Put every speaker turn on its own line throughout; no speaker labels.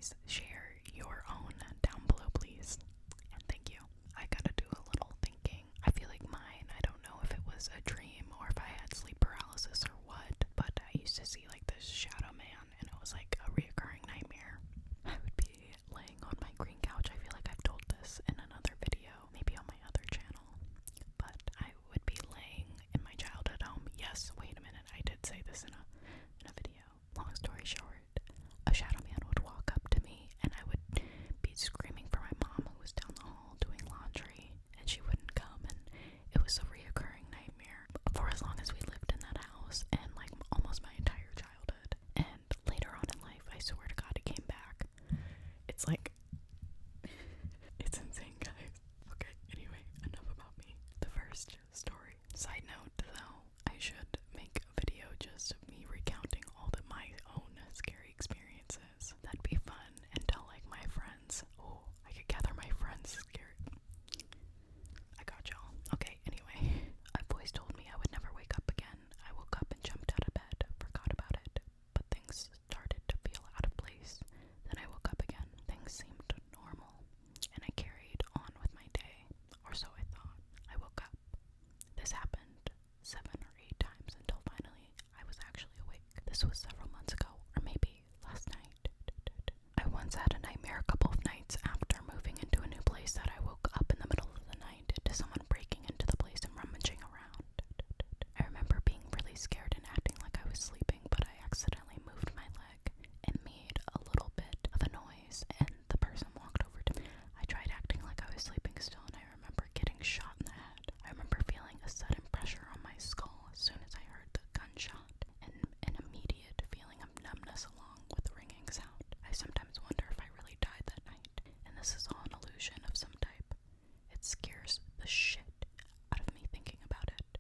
stories, share your own down below, please. And thank you. I gotta do a little thinking. I feel like mine, I don't know if it was a dream or if I had sleep paralysis or what, but I used to see like this shadow man, and it was like a reoccurring nightmare. I would be laying on my green couch. I feel like I've told this in another video, maybe on my other channel, but I would be laying in my childhood home. Yes, wait a minute, I did say this in a video. Long story short, a shadow man would walk up to me, and I would be screaming for my mom, who was down the hall doing laundry, and she wouldn't come, and it was a reoccurring nightmare for as long as we lived in that house, and like almost my entire childhood. And later on in life, I swear to God, it came back. It's like, it's insane, guys. Okay, anyway, enough about me. The first story. Side note, though, I should make a video just of me recounting all of my own scary experiences. That'd be fun, and tell like my friends. Oh, I could gather my friends scared. I got y'all. Okay, anyway. A voice told me I would never wake up again. I woke up and jumped out of bed, forgot about it, but things started to feel out of place. Then I woke up again. Things seemed normal, and I carried on with my day, or so I thought. I woke up. This happened 7 or 8 times until finally I was actually awake. This was several months ago, or maybe last night. I once had a nightmare a couple of nights after moving into a new place that I woke up in the middle of the night to someone breaking into the place and rummaging around. I remember being really scared and acting like I was sleeping, but I accidentally moved my leg and made a little bit of a noise, and the person walked over to me. I tried acting like I was sleeping still, and I remember getting shot in the head. I remember feeling a sudden pressure on my skull as soon as I heard the gunshot, and an immediate feeling of numbness along with the ringing sound. I sometimes wonder if I really died that night, and this is all an illusion of some type. It scares the shit out of me thinking about it.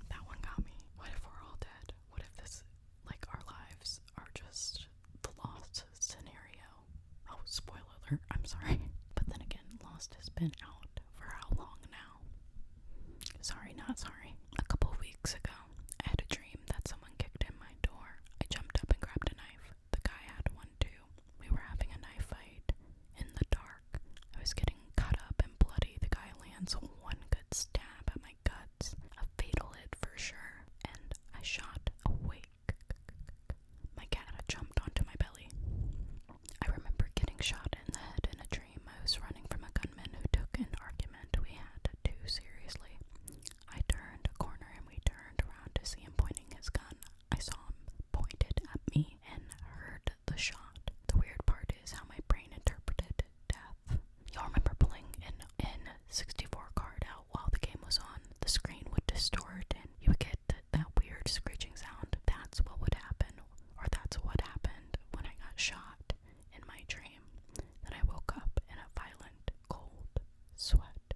That one got me. What if we're all dead? What if this, like, our lives are just the Lost scenario? Oh, spoiler alert, I'm sorry. But then again, Lost has been out for how long now? Sorry, not sorry. A couple of weeks ago, I had a dream that someone kicked in my door. I jumped up and grabbed a knife. The guy had one too. We were having a knife fight in the dark. I was getting cut up and bloody. The guy lands one good stab at my guts. A fatal hit for sure. And I shot awake. My cat had jumped onto my belly. I remember getting shot in the head in a dream. I was running from a gunman who took an argument we had too seriously. I turned a corner and we turned around to see him pointing his gun. I saw him pointed at me and heard the shot. The weird part is how my brain interpreted death. Y'all remember pulling an N64 card out while the game was on? The screen would distort and you would get that weird screeching sound. That's what would happen, or that's what happened when I got shot in my dream. Then I woke up in a violent, cold sweat.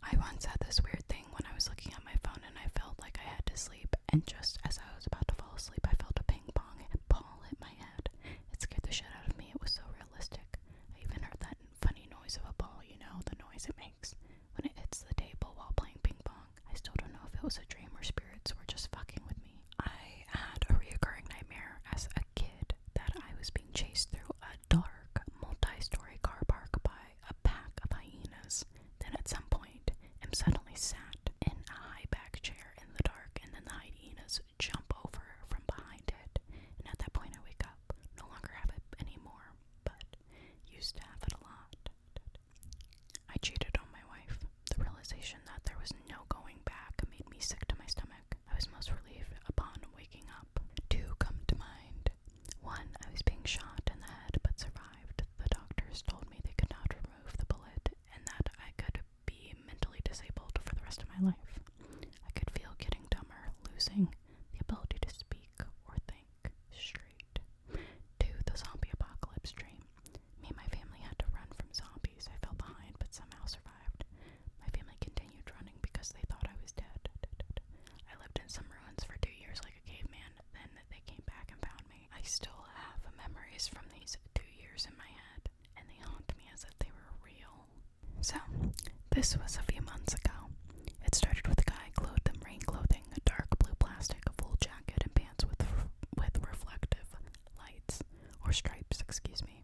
I once had this weird thing when I was looking at my phone and I felt like I had to sleep, and just as I was about to fall asleep, I felt a ping pong ball hit my head. It scared the shit out of me. It was so realistic. I even heard that funny noise of a ball, you know, the noise it makes when it hits the table while playing ping pong. I still don't know if it was a dream or spirits were just fucking with me. I had a reoccurring nightmare as a kid that I was being chased through a dark, multi-story car park by a pack of hyenas. Then at some point, I'm suddenly sat in a high back chair in the dark, and then the hyenas jump over from behind it. And at that point I wake up. No longer have it anymore, but used to have it a lot. I cheated on my wife. The realization that there was no going back made me sick to my stomach. I was most relieved upon waking up. 2 come to mind. 1, I was being shot in the head but survived. The doctors told me they could not remove the bullet and that I could be mentally disabled for the rest of my life. I could feel getting dumber, losing the ability to speak or think straight. 2, the zombie apocalypse dream. Me and my family had to run from zombies. I fell behind but somehow survived. My family continued running because they thought I was dead. I lived in some ruins for 2 years like a caveman. Then they came back and found me. I still have memories from these 2 years in my head, and they haunt me as if they were real. So, this was a few months ago. It started with a guy clothed in rain clothing, a dark blue plastic, a full jacket, and pants with reflective lights, or stripes, excuse me.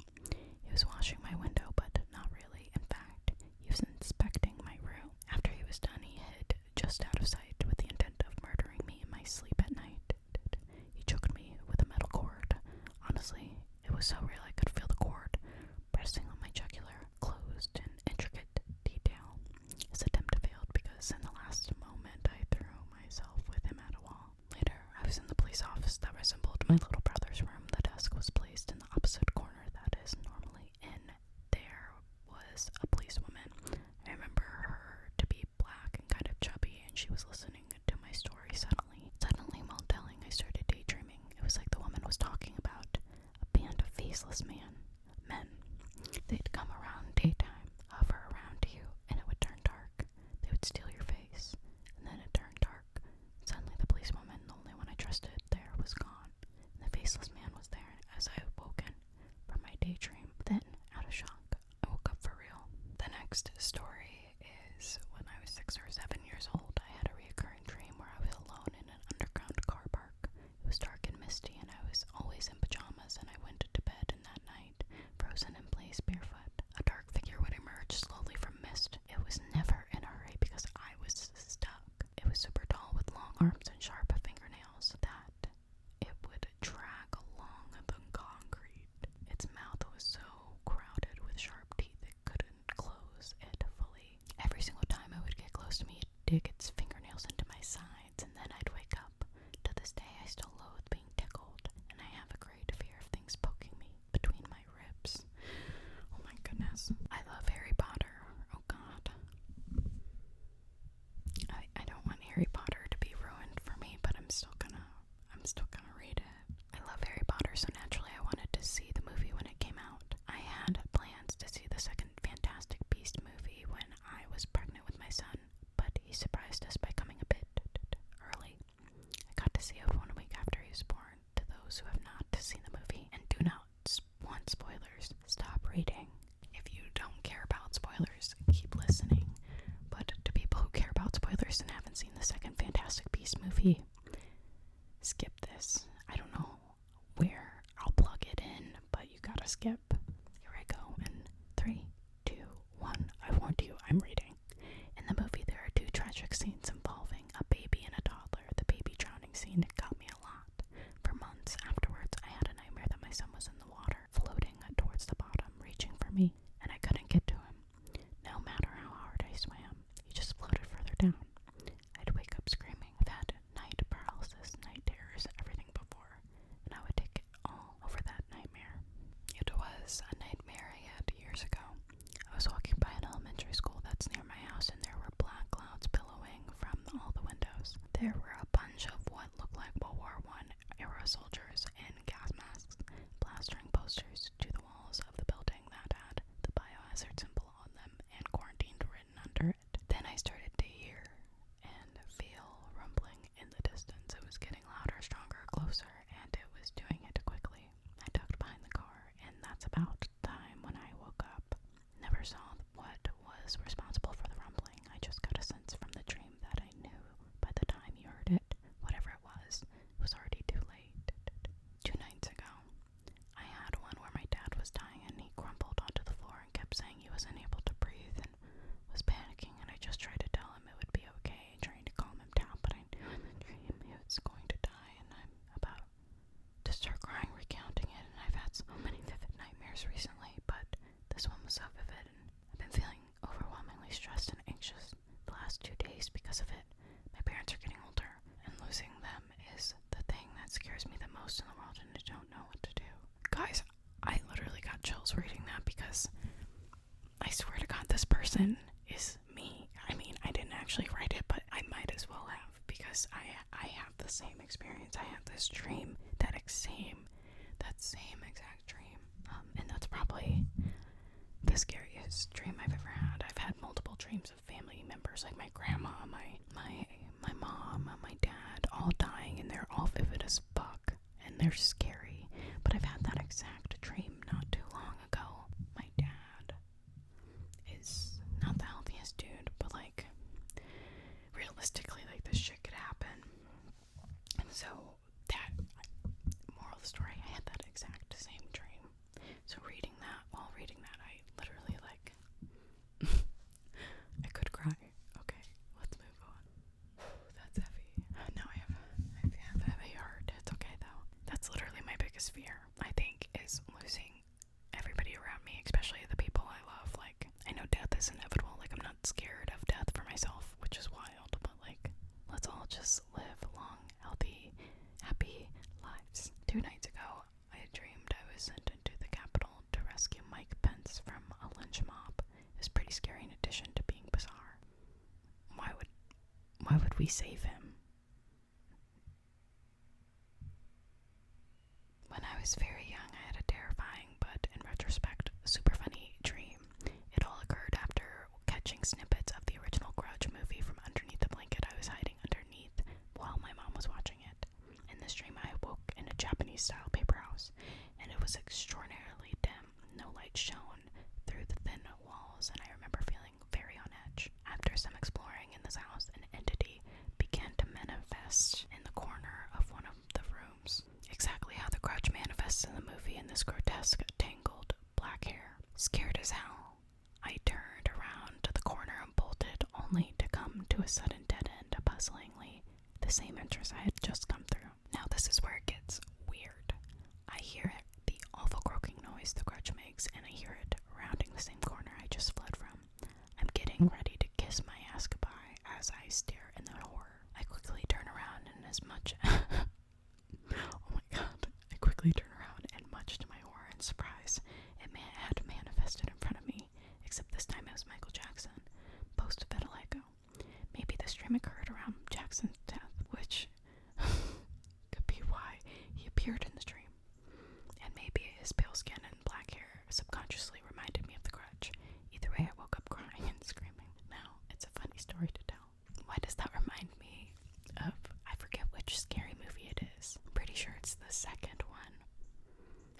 faceless men. They'd come around daytime, hover around you, and it would turn dark. They would steal your face, and then it turned dark. Suddenly the policewoman, the only one I trusted there, was gone, and the faceless man was there as I awoken from my daydream. Then, out of shock, I woke up for real. The next story is when I was 6 or 7 years old. I had a recurring dream where I was alone in an underground car park. It was dark and misty, and I was always in pajamas, and I went to bed in that night, frozen in place, barefoot. A dark figure would emerge slowly from mist. It was never in a hurry because I was stuck. It was super tall with long arms and sharp fingernails that it would drag along the concrete. Its mouth was so crowded with sharp teeth it couldn't close it fully. Every single time I would get close to me, it'd dig its fingernails into my sides, and then I'd wake up. To this day, I still loathe being tickled, and I have a great fear of things poking me between my ribs. Oh my goodness. I love Harry Potter. Oh god. I don't want Harry Potter to be ruined for me, but I'm still gonna read it. I love Harry Potter, so naturally I wanted to see the movie when it came out. I had plans to see the second Fantastic Beast movie when I was pregnant with my son, but he surprised us by coming a bit early. I got to see it 1 week after he was born. To those who have not seen the movie and do not want spoilers, stop reading. If you don't care about spoilers, keep listening. But to people who care about spoilers and haven't seen the second Fantastic Beast movie, skip this. I don't know where I'll plug it in, but you gotta skip. Here I go in 3, 2, 1. I warned you, I'm reading. In the movie, there are 2 tragic scenes involving a baby and a toddler. The baby drowning scene got me a lot. For months afterwards, I had a nightmare that my son was in the water, floating towards the bottom, reaching for me, and I couldn't get to him. No matter how hard I swam, he just floated further down. I'd wake up screaming. I've had night paralysis, night terrors, everything before, and I would take it all over that nightmare. It was a nightmare I had years ago. I was walking by an elementary school that's near my house, and there were black clouds billowing from all the windows. There were a bunch of what looked like World War I era soldiers in gas masks, plastering posters to the walls of the building that had the biohazard symbol on them and quarantined written under it. Then I started to hear and feel rumbling in the distance. It was getting louder, stronger, closer, and it was doing it quickly. I ducked behind the car, and that's about the time when I woke up. Never saw what was responsible for the rumbling. I just got a sense from the dream that I knew by the time you heard it, whatever it was already too late. 2 nights ago, I had one where my dad was dying and he crumpled onto the floor and kept saying he wasn't able to breathe and was panicking, and I just tried to tell him it would be okay, trying to calm him down, but I knew in the dream he was going to die, and I'm about to start crying recounting it, and I've had so many vivid nightmares recently, but this one was so vivid, and I've been feeling overwhelmingly stressed and anxious the last 2 days because of it. My parents are getting older, and losing them is the thing that scares me the most in the world, and I don't know what to do. Guys, I literally got chills reading that because I swear to God, this person is me. I mean, I didn't actually write it, but I might as well have, because I have the same experience. I had this dream, that same exact dream, and that's probably the scariest dream I've ever had. I've had multiple dreams of family members, like my grandma, my mom, my dad, all dying, and they're all vivid as fuck, and they're scary. But I've had that exact dream not too long ago. My dad is not the healthiest dude, but like, realistically, like, this shit could happen. And so, that, moral of the story, I had that exact same dream. So while reading that, I literally, like, I could cry. Okay, let's move on. That's heavy. Now I have a heavy heart. It's okay, though. That's literally my biggest fear, I think, is losing everybody around me, especially the people I love. Like, I know death is inevitable. Like, I'm not scared of death for myself, which is wild, but, like, let's all just live long, healthy, happy lives. 2 nights ago, I dreamed I was sent into the Capitol to rescue Mike Pence from a lynch mob. It was pretty scary in addition to being bizarre. Why would we save him? When I was very young, I had a terrifying light shone through the thin walls, and I remember feeling very on edge. After some exploring in this house, an entity began to manifest in the corner of one of the rooms. Exactly how the Grudge manifests in the movie, in this grotesque, tangled black hair. Scared as hell, I turned around to the corner and bolted, only to come to a sudden dead end, puzzlingly the same entrance I had just come through. Now this is where it gets weird. I hear it, the awful croaking noise the Grudge makes, and I hear it rounding the same corner I just fled from. I'm getting ready to kiss my ass goodbye as I stare in the horror. I quickly turn around, and as much oh my god. I quickly turn around, and much to my horror and surprise, it had manifested in front of me, except this time it was Michael Jackson. Post-apocalyptic. Maybe this dream occurred around Jackson's death, which could be why he appeared in the dream. And maybe his pale skin and black hair subconsciously reminded me of the Grudge. Either way, I woke up crying and screaming. Now, it's a funny story to tell. Why does that remind me of, I forget which scary movie it is. I'm pretty sure it's the second one,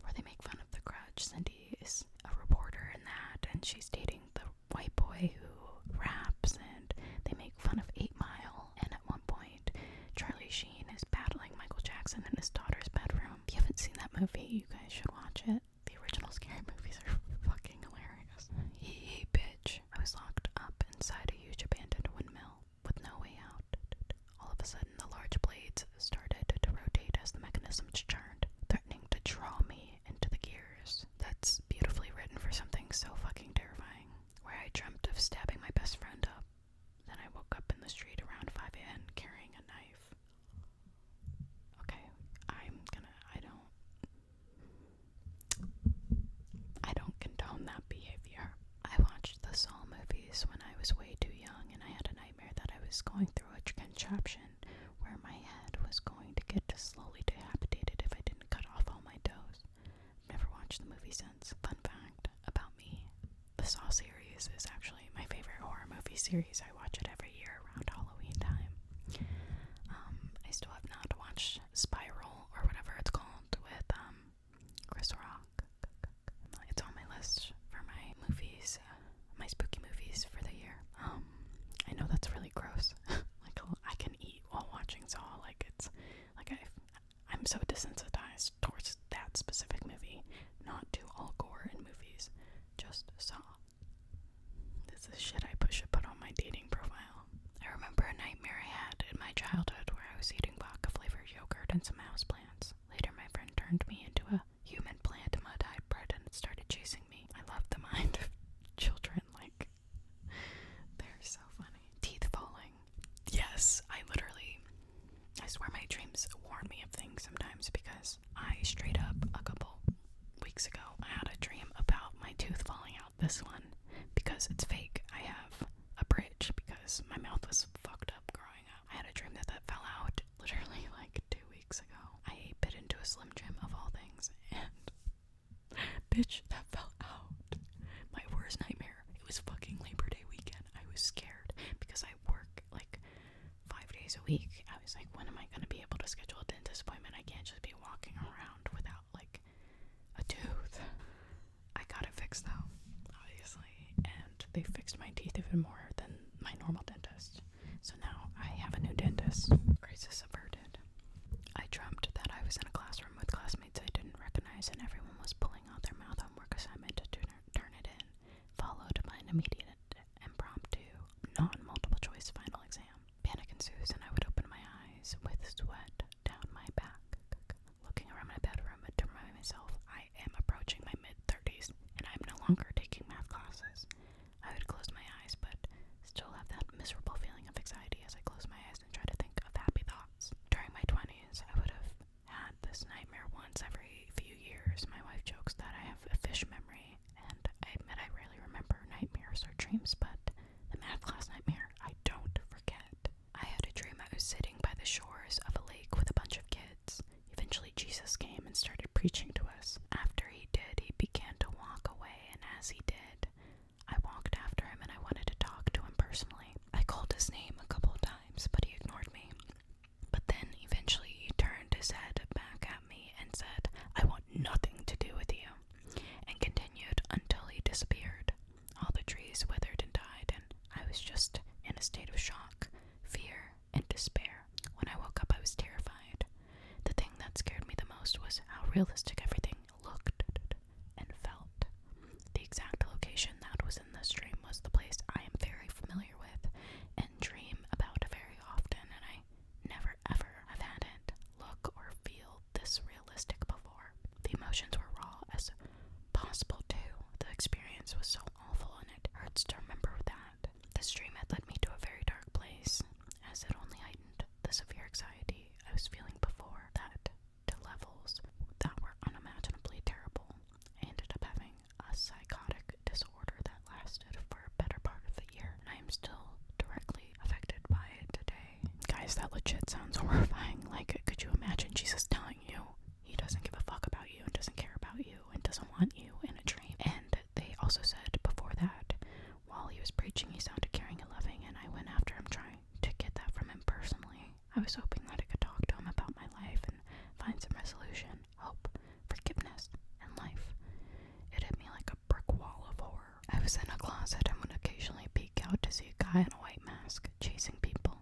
where they make fun of the Grudge. Cindy is a reporter in that, and she's dating the white boy who raps, and they make fun of 8 Mile, and at one point, Charlie Sheen is battling Michael Jackson in his daughter's bedroom. If you haven't seen that movie, you guys should watch it. The original scary movies are fucking hilarious. Hey, bitch. I was locked up inside a huge abandoned windmill with no way out. All of a sudden, the large blades started to rotate as the mechanisms turned, threatening to draw me into the gears. That's beautifully written for something so fucking terrifying. Where I dreamt of stabbing my best friend up. Then I woke up in the street around 5 a.m. carrying a knife. Okay, I don't condone that behavior. I watched the Saw movies when I was way too young, and I had a nightmare that I was going through a contraption where my head was going to get slowly decapitated if I didn't cut off all my toes. I've never watched the movie since. Fun fact about me, the Saw series is actually my favorite horror movie series. I watch it every year around Halloween time. I still have not watched Spiral, or whatever it's called, with Chris Rock. It's on my list for my movies, my spooky movies for the year. I know that's really gross. Like, I can eat while watching Saw. I'm so desensitized towards that specific movie. Not to all gore in movies, just Saw. This is shit I should put on my dating profile. I remember a nightmare I had in my childhood where I was eating vodka-flavored yogurt and some houseplants. Later, my friend turned me into a human plant mud hybrid and started chasing me. I love the mind of children, they're so funny. Teeth falling. Yes, I swear my dreams warn me of things sometimes, because I straight up, a couple weeks ago, I had a dream about my tooth falling out. This one, because it's fake, I have a bridge because my mouth was fucked up growing up. I had a dream that fell out literally 2 weeks ago. I bit into a Slim Jim of all things, and bitch, that fell out. My worst nightmare. It was fucking Labor Day weekend. I was scared because I work 5 days a week. I was like, when am I going to be able to schedule a dentist appointment? I can't just be walking around without a tooth. I got it fixed though, obviously, and they fixed my teeth even more than my normal dentist. So now I have a new dentist. Crisis averted. I dreamt that I was in a classroom with classmates I didn't recognize, and everyone was pulling out their mouth homework assignment to turn it in, followed by an immediate impromptu, non-multiple choice final exam. Panic ensues, and I would open my eyes with sweat down my back, looking around my bedroom to remind myself I am approaching my mid-30s, and I'm no longer taking math classes. I would close my eyes, but still have that miserable feeling of anxiety as I close my eyes and try to think of happy thoughts. During my 20s, I would have had this nightmare once every few years. My wife jokes that I have a fish memory, and I admit I rarely remember nightmares or dreams, but the math class nightmare, I don't forget. I had a dream I was sitting by the shores of a lake with a bunch of kids. Eventually Jesus came and started preaching to us. After he did, he began to walk away, and as he did, I walked after him and I wanted to talk to him personally. I called his name a couple of times, but he ignored me. But then eventually he turned his head back at me and said, "I want nothing to do with you," and continued until realistic everything looked and felt. The exact location that was in this dream was the place I am very familiar with and dream about very often, and I never ever have had it look or feel this realistic before. The emotions were raw as possible too. The experience was so awful and it hurts to remember that. This dream had led me to a very dark place, as it only heightened the severe anxiety I was feeling before that to levels that were unimaginably terrible. I ended up having a psychotic disorder that lasted for a better part of the year, and I am still directly affected by it today. Guys, that legit sounds horrifying. Like, could you imagine Jesus telling you he doesn't give a fuck about you and doesn't care about you and doesn't want you in a dream? And they also said before that, while he was preaching, he sounded caring and loving, and I went after him trying to get that from him personally. I was hoping that I could talk to him about my life and find some resolution, hope, forgiveness, and life. It hit me like a brick wall of horror. I was in a closet and would occasionally peek out to see a guy in a white mask chasing people.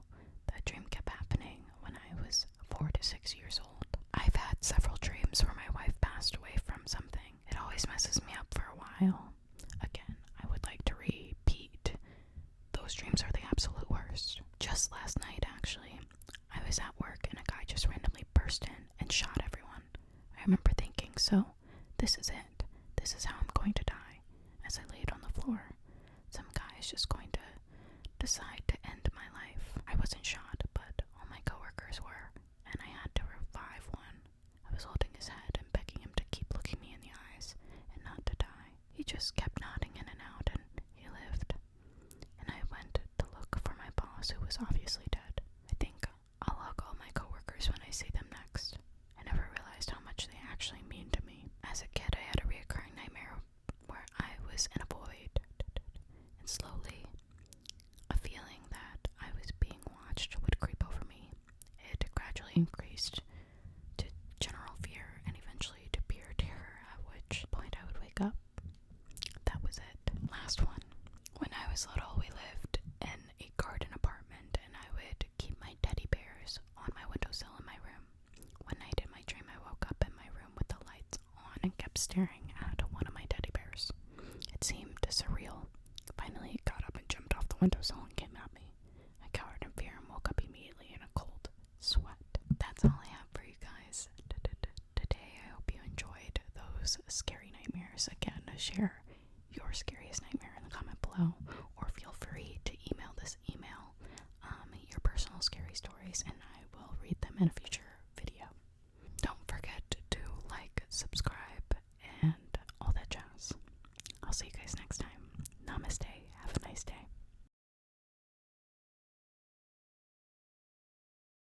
That dream kept happening when I was 4 to 6 years old. I've had several dreams where my wife passed away from something. It always messes me up for a while. Again, I would like to repeat, those dreams are the absolute worst. Just last night, actually, I was at work and a guy just randomly burst in and shot everyone. I remember thinking, so, this is it. This is how I'm going to die. As I laid on the floor, some guy is just going to decide to end my life. I wasn't shot, but all my coworkers were, and I had to revive one. I was holding his head and begging him to keep looking me in the eyes and not to die. He just kept nodding in and out, and he lived. And I went to look for my boss, who was obviously dead. I think I'll hug all my coworkers when I see them next. I never realized how much they actually mean to me. As a kid, I had a reoccurring nightmare where I was in a void, and slowly a feeling that I was being watched would creep over me. It gradually increased to general fear and eventually to pure terror, at which point I would wake up. That was it. Last one. When I was little, we lived in a garden apartment, and I would keep my teddy bears on my windowsill in my room. One night in my dream, I woke up in my room with the lights on and kept staring at one of my teddy bears. It seemed surreal. Finally, it got up and jumped off the windowsill and came at me. I cowered in fear and woke up immediately in a cold sweat. That's all I have for you guys today. I hope you enjoyed those scary nightmares. Again, share your scariest nightmare in the comment below, or feel free to email this email your personal scary stories, and I will read them in a few